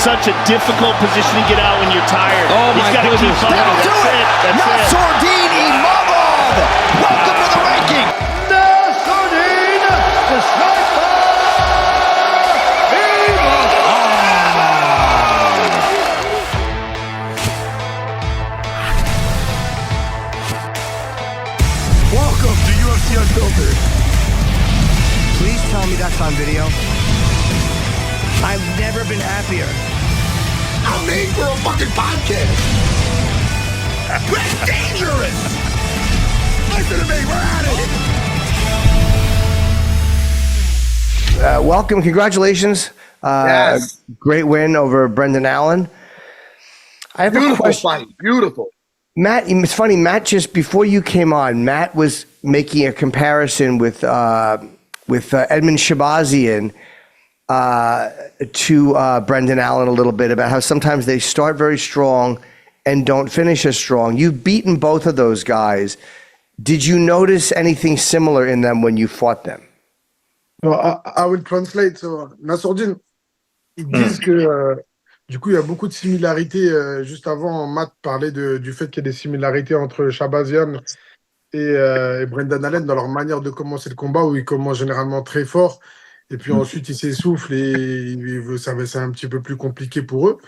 such a difficult position to get out when you're tired. Oh, He's my got to keep goodness. up. That'll do it. Nassourdine Imavov. Welcome to the ranking. Nassourdine, the sniper, Welcome to UFC Unfiltered. Please tell me that's on video. I've never been happier. I'm made for a fucking podcast. That's dangerous. Listen to me, we're at it. Welcome, congratulations. Yes. Great win over Brendan Allen. I have a Beautiful question. fight. Beautiful. Matt, it's funny, Matt, just before you came on, Matt was making a comparison with Edmund Shabazian to Brendan Allen a little bit about how sometimes they start very strong and don't finish as strong. You've beaten both of those guys. Did you notice anything similar in them when you fought them? No, I will translate. So, Nassourdine, ils disent que du coup, il y a beaucoup de similarités. Juste avant, Matt parlait du fait qu'il y a des similarités entre Shabazian et Brendan Allen dans leur manière de commencer le combat, où ils commencent généralement très fort, et puis ensuite ils s'essoufflent et c'est un petit peu plus compliqué pour eux.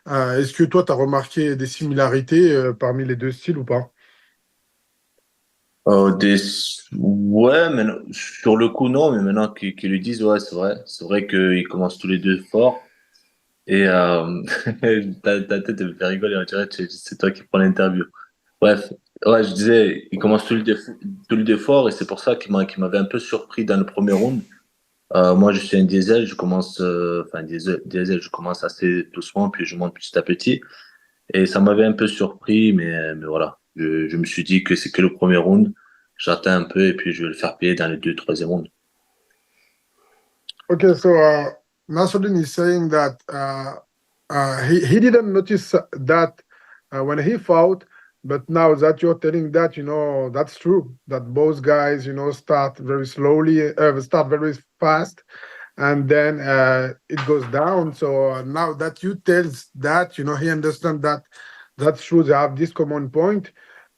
Est-ce que toi, tu as remarqué des similarités parmi les deux styles ou pas? Ouais, mais sur le coup, non, mais maintenant qu'ils le disent, ouais, c'est vrai. C'est vrai qu'ils commencent tous les deux fort. Et ta tête me fait rigoler, on dirait que c'est toi qui prends l'interview. Bref, ouais, je disais, ils commencent tous les deux fort, et c'est pour ça qu'ils m'avaient un peu surpris dans le premier round. Moi, je suis un diesel, je commence assez doucement, puis je monte petit à petit. Et ça m'avait un peu surpris, mais voilà. Je me suis dit que c'est que le premier round. J'attends un peu et puis je vais le faire payer dans les 2-3e rounds. Okay, so Nassourdine is saying that he didn't notice that when he fought, but now that you're telling that, that's true, that both guys, start very slowly, start very fast, and then it goes down. So now that you tell that, he understands that that's true, they have this common point.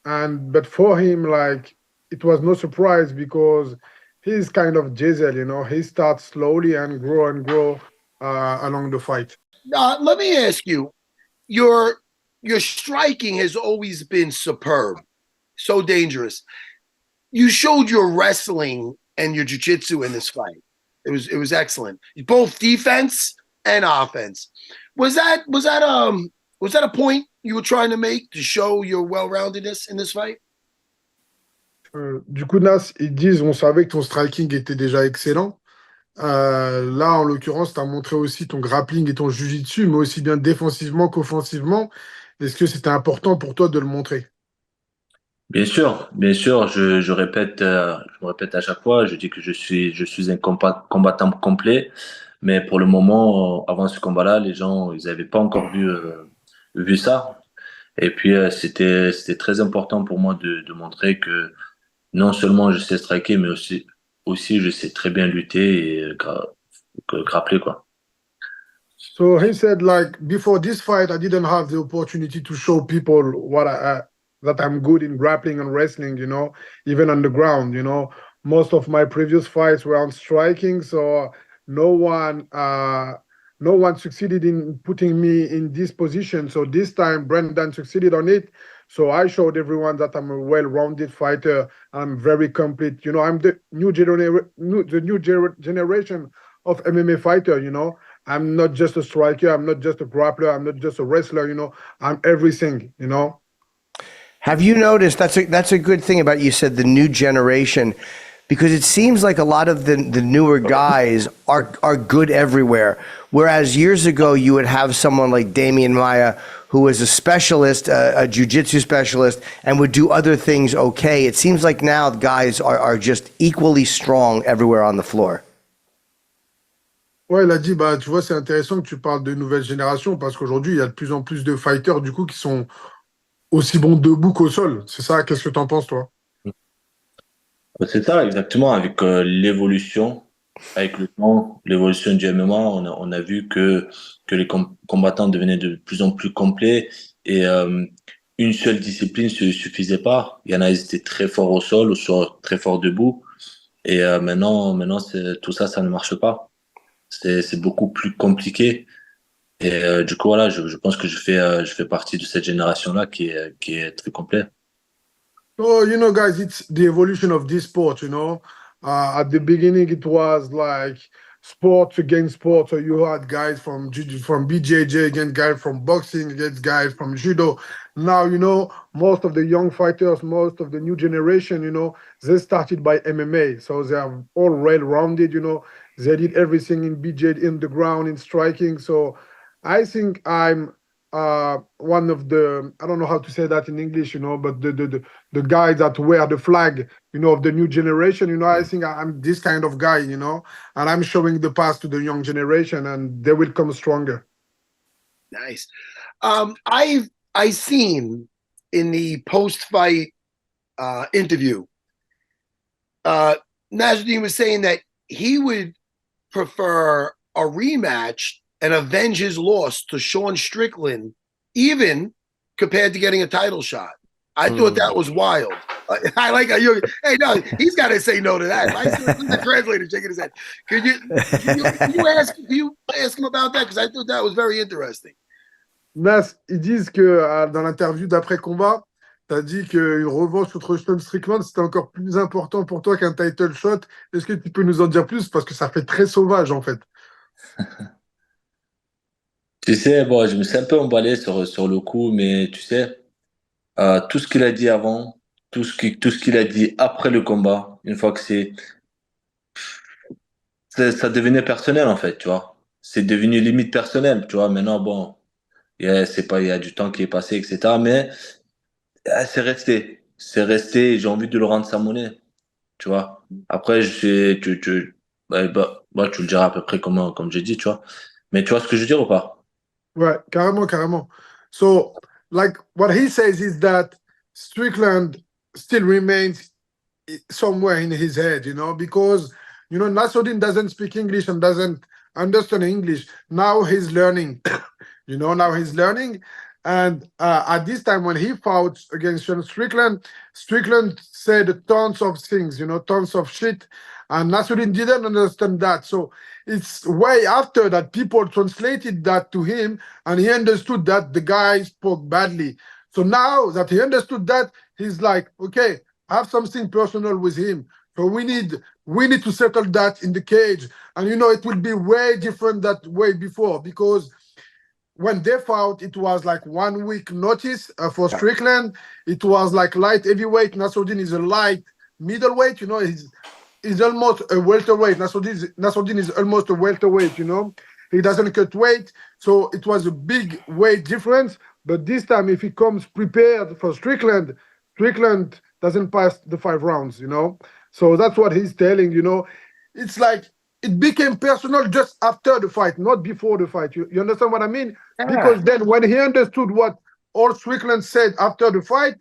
But for him, like, it was no surprise because he's kind of diesel, he starts slowly and grow along the fight. Let me ask you, your striking has always been superb, so dangerous. You showed your wrestling and your jiu-jitsu in this fight. It was excellent, both defense and offense. Was that a point you were trying to make to show your well-roundedness in this fight? Du coup, Nas, ils disent, on savait que ton striking était déjà excellent. Là, en l'occurrence, tu as montré aussi ton grappling et ton jiu-jitsu, mais aussi bien défensivement qu'offensivement. Est-ce que c'était important pour toi de le montrer? Bien sûr, je me répète à chaque fois, je dis que je suis un combattant complet, mais pour le moment, avant ce combat-là, les gens, ils n'avaient pas encore vu ça. Et puis, c'était très important pour moi de montrer que non seulement je sais striker, mais aussi je sais très bien lutter et grappler, quoi. So he said, like, before this fight, I didn't have the opportunity to show people that I'm good in grappling and wrestling, even on the ground, Most of my previous fights were on striking, so no one succeeded in putting me in this position. So this time, Brendan succeeded on it. So I showed everyone that I'm a well-rounded fighter. I'm very complete. I'm the new generation of MMA fighter. I'm not just a striker. I'm not just a grappler. I'm not just a wrestler. I'm everything. Have you noticed, that's a good thing about, you said, the new generation, because it seems like a lot of the newer guys are good everywhere. Whereas years ago, you would have someone like Damian Maia, who was a specialist, a jiu-jitsu specialist, and would do other things okay. It seems like now guys are just equally strong everywhere on the floor. Ouais, il a dit, tu vois, c'est intéressant que tu parles de nouvelle génération parce qu'aujourd'hui, il y a de plus en plus de fighters, du coup, qui sont aussi bons debout qu'au sol. C'est ça, qu'est-ce que tu en penses, toi? C'est ça, exactement, avec l'évolution avec le temps, l'évolution du MMA, on a vu que les combattants devenaient de plus en plus complets et une seule discipline ne suffisait pas. Il y en a, ils étaient très forts au sol, ou soit très forts debout. Et maintenant tout ça, ça ne marche pas. C'est beaucoup plus compliqué. Et du coup, voilà, je pense que je fais partie de cette génération-là qui est très complète. So, guys, it's the evolution of this sport, At the beginning, it was like sports against sports. So you had guys from BJJ against guys from boxing against guys from judo. Now, most of the young fighters, most of the new generation, they started by MMA. So they are all well-rounded, They did everything in BJJ, in the ground, in striking. So I think I'm one of the, I don't know how to say that in English, but the guys that wear the flag, of the new generation, I think I'm this kind of guy, and I'm showing the path to the young generation, and they will come stronger. Nice. I seen in the post-fight interview, Nassourdine was saying that he would prefer a rematch and avenge his loss to Sean Strickland, even compared to getting a title shot. I thought that was wild. I like how you. Hey, no, he's got to say no to that. I see the translator shaking his head. Can you ask him about that? Because I thought that was very interesting. Nas, ils disent que dans l'interview d'après-combat, tu as dit qu'une revanche contre Sean Strickland, c'était encore plus important pour toi qu'un title shot. Est-ce que tu peux nous en dire plus? Parce que ça fait très sauvage, en fait. Tu sais, bon, je me suis un peu emballé sur le coup, mais tu sais, tout ce qu'il a dit avant, tout ce qu'il a dit après le combat, une fois que ça devenait personnel en fait, tu vois. C'est devenu limite personnel, tu vois. Maintenant, bon, il y a du temps qui est passé, etc. Mais c'est resté. Et j'ai envie de le rendre sa monnaie, tu vois. Après, tu le diras à peu près comme j'ai dit, tu vois. Mais tu vois ce que je veux dire ou pas? Ouais, carrément, carrément. So, like, what he says is that Strickland still remains somewhere in his head, because, Nassourdine doesn't speak English and doesn't understand English. Now he's learning, now he's learning. And at this time when he fought against Sean Strickland, Strickland said tons of things, tons of shit. And Nassourdine didn't understand that. So it's way after that people translated that to him and he understood that the guy spoke badly. So now that he understood that, he's like, okay, I have something personal with him. So we need to settle that in the cage. And it will be way different that way before, because when they fought, it was like 1 week notice for Strickland. It was like light heavyweight. Nassourdine is a light middleweight. He's almost a welterweight. Nassourdine is almost a welterweight. He doesn't cut weight, so it was a big weight difference. But this time, if he comes prepared for Strickland, Strickland doesn't pass the 5 rounds. So that's what he's telling. It's like it became personal just after the fight, not before the fight. You understand what I mean? Yeah. Because then when he understood what all Strickland said after the fight,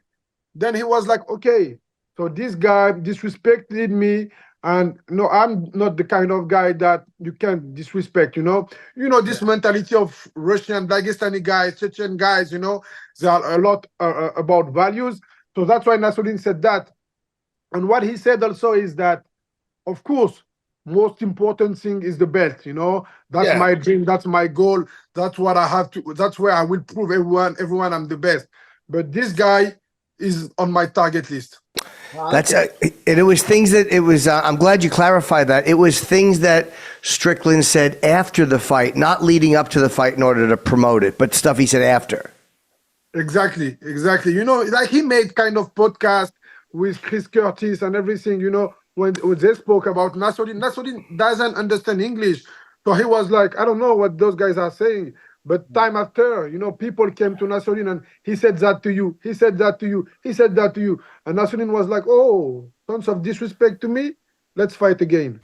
then he was like, okay, so this guy disrespected me, and no, I'm not the kind of guy that you can disrespect, this mentality of Russian, Dagestani guys, Chechen guys, they are a lot about values. So that's why Nassourdine said that. And what he said also is that, of course, most important thing is the belt, that's my dream, that's my goal, that's what I have to, that's where I will prove everyone I'm the best. But this guy is on my target list. That's and it was things that it was. I'm glad you clarified that. It was things that Strickland said after the fight, not leading up to the fight in order to promote it, but stuff he said after. Exactly. Like he made kind of podcast with Chris Curtis and everything. When they spoke about Nassourdine. Nassourdine doesn't understand English, so he was like, I don't know what those guys are saying. But time after, people came to Nassourdine and he said that to you, he said that to you, he said that to you. And Nassourdine was like, oh, tons of disrespect to me. Let's fight again.